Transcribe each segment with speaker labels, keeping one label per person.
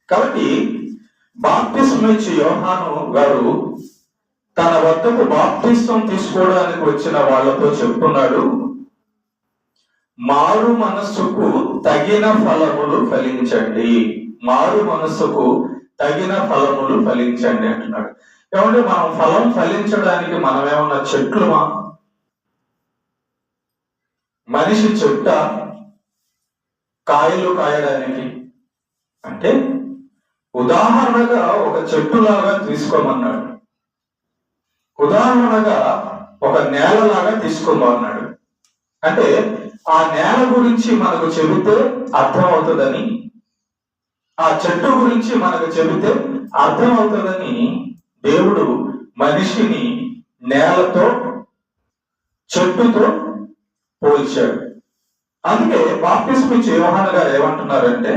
Speaker 1: కాబట్టి బాప్తిస్మం ఇచ్చే యోహాను గారు తన వద్దకు బాప్తిస్మం తీసుకోవడానికి వచ్చిన వాళ్ళతో చెప్తున్నాడు, మారు మనస్సుకు తగిన ఫలములు ఫలించండి, మారు మనస్సుకు తగిన ఫలములు ఫలించండి అంటున్నాడు. ఏమంటే మనం ఫలం ఫలించడానికి మనమేమన్నా చెట్లుమా? మనిషి చెట్ట కాయలు కాయడానికి? అంటే ఉదాహరణగా ఒక చెట్టులాగా తీసుకోమన్నాడు, ఉదాహరణగా ఒక నేలలాగా తీసుకోమన్నాడు. అంటే ఆ నేల గురించి మనకు చెబితే అర్థమవుతుందని, ఆ చెట్టు గురించి మనకు చెబితే అర్థమవుతుందని దేవుడు మనిషిని నేలతో చెట్టుతో పోల్చాడు. అందుకే బాప్తిస్మం ఇచ్చే యోహాను గారు ఏమంటున్నారంటే,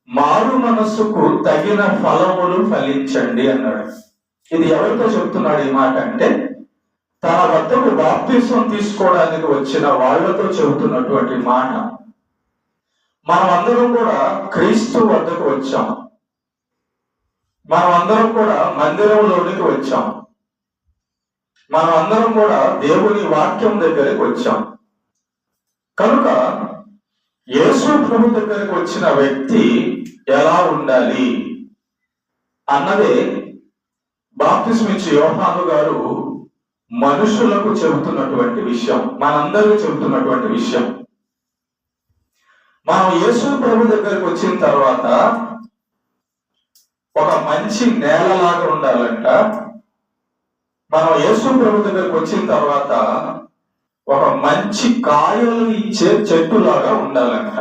Speaker 1: మారు మనస్సుకు తగిన ఫలములు ఫలించండి అన్నాడు. ఇది ఎవరితో చెప్తున్నాడు ఈ మాట అంటే, తన వద్దకు బాప్తిస్మం తీసుకోవడానికి వచ్చిన వాళ్ళతో చెబుతున్నటువంటి మాట. మనమందరం కూడా క్రీస్తు వద్దకు వచ్చాం, మనమందరం కూడా మందిరంలోనికి వచ్చాం, మనమందరం కూడా దేవుని వాక్యం దగ్గరికి వచ్చాం. కనుక యేసు ప్రభు దగ్గరికి వచ్చిన వ్యక్తి ఎలా ఉండాలి అన్నదే బాప్తిస్మం ఇచ్చే యోహాను గారు మనుషులకు చెబుతున్నటువంటి విషయం, మనందరికీ చెబుతున్నటువంటి విషయం. మనం యేసు ప్రభు దగ్గరికి వచ్చిన తర్వాత ఒక మంచి నేలలాగా ఉండాలంట. మనం యేసు ప్రభు దగ్గరికి వచ్చిన తర్వాత ఒక మంచి కాయలు ఇచ్చే చెట్టులాగా ఉండాలంట.